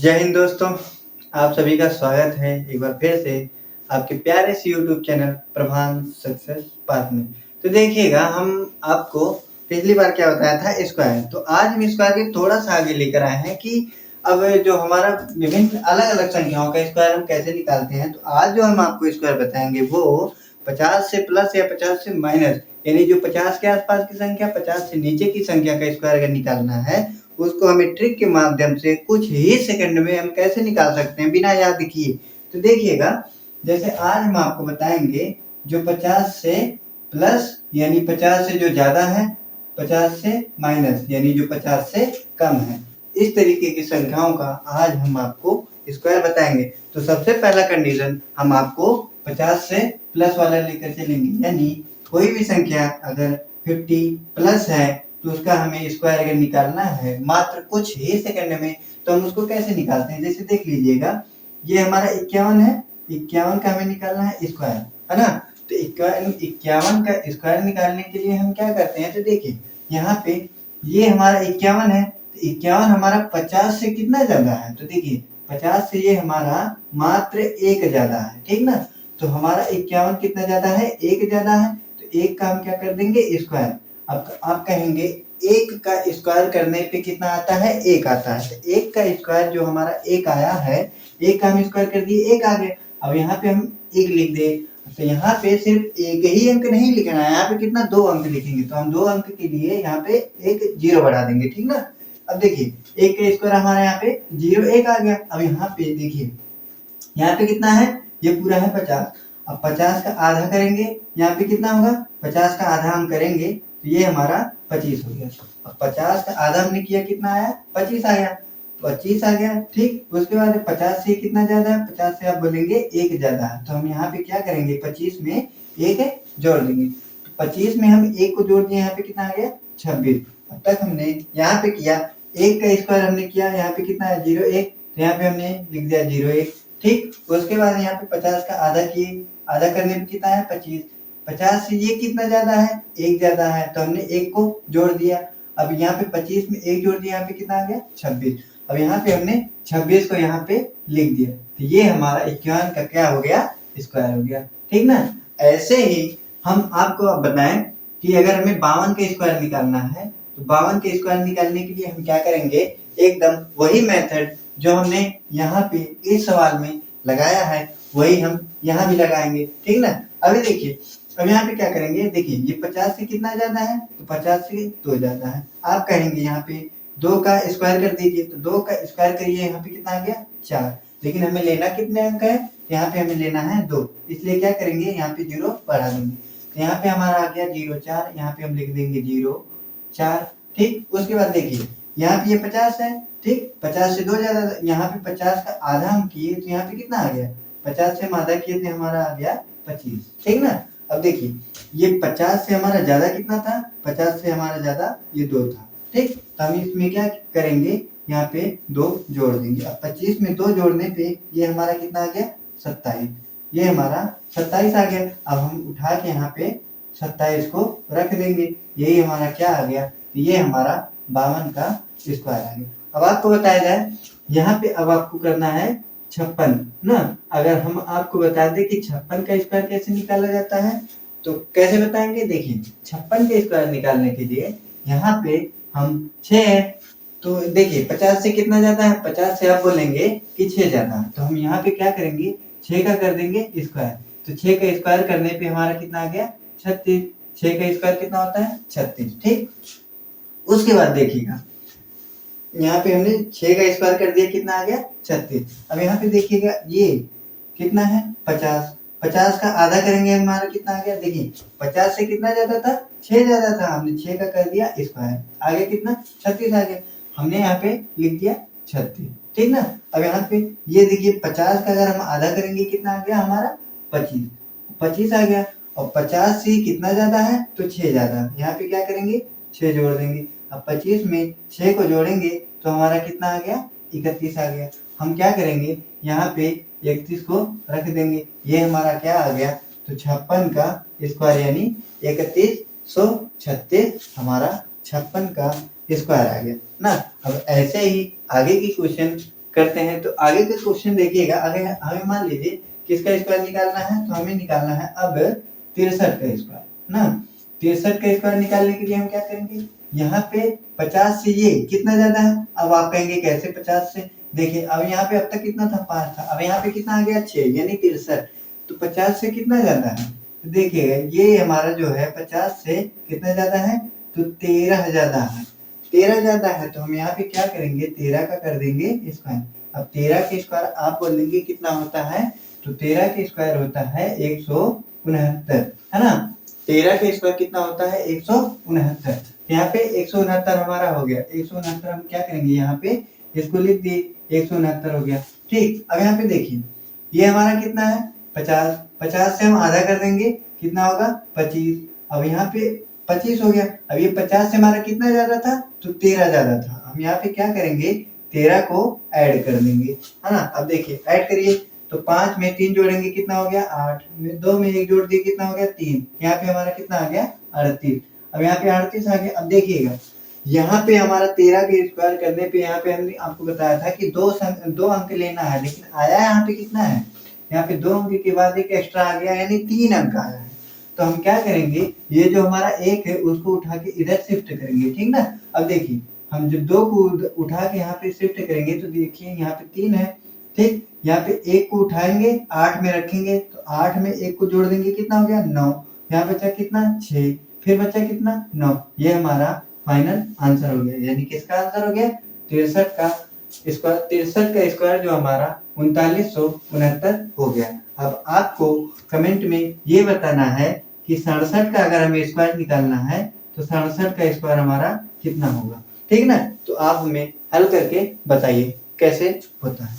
जय हिंद दोस्तों, आप सभी का स्वागत है एक बार फिर से आपके प्यारे से यूट्यूब चैनल प्रभान सक्सेस पाथ में। तो देखिएगा, हम आपको पिछली बार क्या बताया था स्क्वायर, तो आज हम स्क्वायर के थोड़ा सा आगे लेकर आए हैं कि अब जो हमारा विभिन्न अलग अलग संख्याओं का स्क्वायर हम कैसे निकालते हैं। तो आज जो हम आपको स्क्वायर बताएंगे वो 50 से प्लस या 50 से माइनस, यानी जो 50 के आसपास की संख्या, 50 से नीचे की संख्या का स्क्वायर अगर निकालना है उसको हमें ट्रिक के माध्यम से कुछ ही सेकंड में हम कैसे निकाल सकते हैं बिना याद किए। तो देखिएगा, जैसे आज हम आपको बताएंगे जो 50 से प्लस यानी 50 से जो ज्यादा है, 50 से माइनस यानी जो 50 से कम है, इस तरीके की संख्याओं का आज हम आपको स्क्वायर बताएंगे। तो सबसे पहला कंडीशन हम आपको 50 से प्लस वाला लेकर चलेंगे, यानी कोई भी संख्या अगर 50 प्लस है तो उसका हमें स्क्वायर अगर निकालना है मात्र कुछ ही सेकंड में, तो हम उसको कैसे निकालते हैं। जैसे देख लीजिएगा, ये हमारा 51 है, 51 का हमें निकालना है स्क्वायर, है ना। तो 51 का स्क्वायर निकालने के लिए हम क्या करते हैं, तो देखिए यहाँ पे ये हमारा 51 है, तो 51 हमारा 50 से कितना ज्यादा है, तो देखिए 50 से ये हमारा मात्र एक ज्यादा है, ठीक ना। तो हमारा 51 कितना ज्यादा है, एक ज्यादा है, तो एक का हम क्या कर देंगे स्क्वायर। अब आप कहेंगे एक का स्क्वायर करने पे कितना आता है, एक आता है। तो एक का स्क्वायर जो हमारा एक आया है, एक का हम स्क्वायर कर दिए, एक आ गया। अब यहाँ पे हम एक लिख दे, तो यहाँ पे सिर्फ एक ही अंक नहीं लिखना है, यहाँ पे कितना, दो अंक लिखेंगे। तो हम दो अंक के लिए यहाँ पे एक जीरो बढ़ा देंगे, ठीक ना। अब देखिए एक का स्क्वायर हमारे यहाँ पे जीरो एक आ गया। अब यहाँ पे देखिए यहाँ पे कितना है, ये पूरा है 50। अब 50 का आधा करेंगे, यहाँ पे कितना होगा, 50 का आधा हम करेंगे तो ये हमारा 25 हो गया। अब 50 का आधा हमने किया, कितना आया, 25 आ गया, 25 आ गया, ठीक। उसके बाद 50 से कितना ज्यादा है, 50 से आप बोलेंगे एक ज्यादा है, तो हम यहाँ पे क्या करेंगे, 25 में एक जोड़ देंगे। तो 25 में हम एक को जोड़ दिए, यहाँ पे कितना आ गया, 26। अब तक हमने यहाँ पे किया, एक का स्क्वायर हमने किया, यहाँ पे कितना है, 0 1, तो यहाँ पे हमने लिख दिया 0 1, ठीक। उसके बाद यहाँ पे 50 का आधा किए, आधा करने पे कितना है, 25। 50 से ये कितना ज्यादा है, एक ज्यादा है, तो हमने एक को जोड़ दिया। अब यहाँ पे 25 में एक जोड़ दिया, यहाँ पे कितना आ गया, 26। अब यहाँ पे हमने 26 को यहाँ पे लिख दिया, तो ये हमारा 51 का क्या हो गया, स्क्वायर हो गया, ठीक ना। ऐसे ही हम आपको अब बताएं कि अगर हमें 52 का स्क्वायर निकालना है, तो 52 के स्क्वायर निकालने के लिए हम क्या करेंगे, एकदम वही मेथड जो हमने यहाँ पे इस सवाल में लगाया है वही हम यहाँ भी लगाएंगे, ठीक ना। अभी देखिए, अब यहाँ पे क्या करेंगे, देखिए ये 50 से कितना ज्यादा है, तो 50 से 2 ज्यादा है। आप कहेंगे यहाँ पे 2 का स्क्वायर कर दीजिए, तो 2 का स्क्वायर करिए, यहाँ पे कितना आ गया, 4। लेकिन हमें लेना कितने अंक है, यहाँ पे हमें लेना है 2, इसलिए क्या करेंगे, यहाँ पे 0 बढ़ा देंगे। तो यहाँ पे हमारा आ गया 0 4, यहाँ पे हम लिख देंगे 0 4, ठीक। उसके बाद देखिए यहाँ पे ये 50 है, ठीक, 50 से 2 ज्यादा, यहाँ पे 50 का आधा हम किए, तो यहाँ पे कितना आ गया, 50 से हम आधा किए थे, हमारा आ गया 25, ठीक ना। अब देखिए ये 50 से हमारा ज्यादा कितना था, 50 से हमारा ज्यादा ये 2 था, ठीक। तो हम इसमें क्या करेंगे, यहाँ पे 2 जोड़ देंगे। अब 25 में 2 जोड़ने पे ये हमारा कितना आ गया, 27, ये हमारा 27 आ गया। अब हम उठा के यहाँ पे 27 को रख देंगे, यही हमारा क्या आ गया, ये हमारा 52 का स्क्वायर आ गया। अब आपको बताया जाए यहाँ पे, अब आपको करना है 56 ना। अगर हम आपको बता दें कि 56 का स्क्वायर कैसे निकाला जाता है, तो कैसे बताएंगे, देखिए 56 के स्क्वायर निकालने के लिए यहाँ पे हम 6 है, तो देखिए 50 से कितना ज्यादा है, 50 से आप बोलेंगे कि 6 ज्यादा है, तो हम यहाँ पे क्या करेंगे, 6 का कर देंगे स्क्वायर। तो 6 का स्क्वायर करने पे हमारा कितना आ गया, 36। 6 का स्क्वायर कितना होता है, 36, ठीक। उसके बाद देखिएगा यहाँ पे हमने 6 का स्क्वायर कर दिया, कितना आ गया, 36। अब यहाँ पे देखिएगा ये कितना है, 50, 50 का आधा करेंगे, हमारा कितना आ गया, देखिए 50 से कितना ज्यादा था, 6 ज्यादा था, हमने 6 का कर दिया स्क्वायर, आगे कितना, 36 आ गया, हमने यहाँ पे लिख दिया 36, ठीक ना। अब यहाँ पे ये देखिए 50 का अगर हम आधा करेंगे, कितना आ गया हमारा, 25, 25 आ गया। और 50 से कितना ज्यादा है, तो 6 ज्यादा, यहाँ पे क्या करेंगे, 6 जोड़ देंगे। अब 25 में 6 को जोड़ेंगे तो हमारा कितना आ गया, 31 आ गया। हम क्या करेंगे, यहाँ पे 31 को रख देंगे, ये हमारा क्या आ गया, तो 56 का स्क्वायर यानी 3136 हमारा 56 का स्क्वायर आ गया ना। अब ऐसे ही आगे की क्वेश्चन करते हैं। तो आगे का क्वेश्चन देखिएगा, अगर हमें मान लीजिए किसका स्क्वायर निकालना है, तो हमें निकालना है अब 63 का स्क्वायर ना। 63 का स्क्वायर निकालने के लिए हम क्या करेंगे, यहाँ पे 50 से ये कितना ज्यादा है। अब आप कहेंगे कैसे 50 से, देखिए अब यहाँ पे अब तक कितना था 5 था, अब यहाँ पे कितना आ गया 6 यानी 63। तो 50 से कितना ज्यादा है, तो देखिएगा ये हमारा जो है 50 से कितना ज्यादा है, तो 13 ज्यादा है। 13 ज्यादा है तो हम यहाँ पे क्या करेंगे, 13 का कर देंगे स्क्वायर। अब 13 के स्क्वायर आप बोलेंगे कितना होता है, तो 13 के स्क्वायर होता है 169, है ना। 13 के स्क्वायर कितना होता है 169। यहाँ पे 169 हमारा हो गया। 169 हम क्या करेंगे, यहाँ पे इसको लिख दिए 169 हो गया। ठीक, अब यहाँ पे देखिए ये हमारा कितना है 50, 50 से हम आधा कर देंगे कितना होगा 25। अब यहाँ पे 25 हो गया। अब ये 50 से हमारा कितना ज्यादा था, तो 13 ज्यादा था। हम यहाँ पे क्या करेंगे 13 को ऐड कर देंगे, है ना। अब देखिए ऐड करिए, तो 5 में 3 जोड़ेंगे कितना हो गया 8, में 2 में 1 जोड़ दिए कितना हो गया 3। यहाँ पे हमारा कितना आ गया 38। अब यहाँ पे 38 आ गया। अब देखिएगा यहाँ पे हमारा 13 के स्क्वायर करने पे यहाँ पे हमने आपको बताया था कि दो अंक लेना है, लेकिन आया यहाँ पे कितना है, यहाँ पे 2 अंक के बाद एक एक्स्ट्रा आ गया यानी 3 अंक आया है। तो हम क्या करेंगे, ये जो हमारा 1 है उसको उठा के इधर शिफ्ट करेंगे, ठीक ना। अब देखिए हम जब 2 को उठा के यहाँ पे शिफ्ट करेंगे तो देखिए यहाँ पे 3 है, ठीक। यहाँ पे 1 को उठाएंगे 8 में रखेंगे, तो 8 में 1 को जोड़ देंगे कितना हो गया 9। यहाँ बचा कितना 6, फिर बचा कितना 9। ये हमारा फाइनल आंसर हो गया, यानी किसका आंसर हो गया 63 का स्क्वायर। 63 का स्क्वायर जो हमारा 3969 हो गया। अब आपको कमेंट में ये बताना है कि 67 का अगर हमें स्क्वायर निकालना है तो 67 का स्क्वायर हमारा कितना होगा, ठीक ना। तो आप हमें हल करके बताइए कैसे होता है।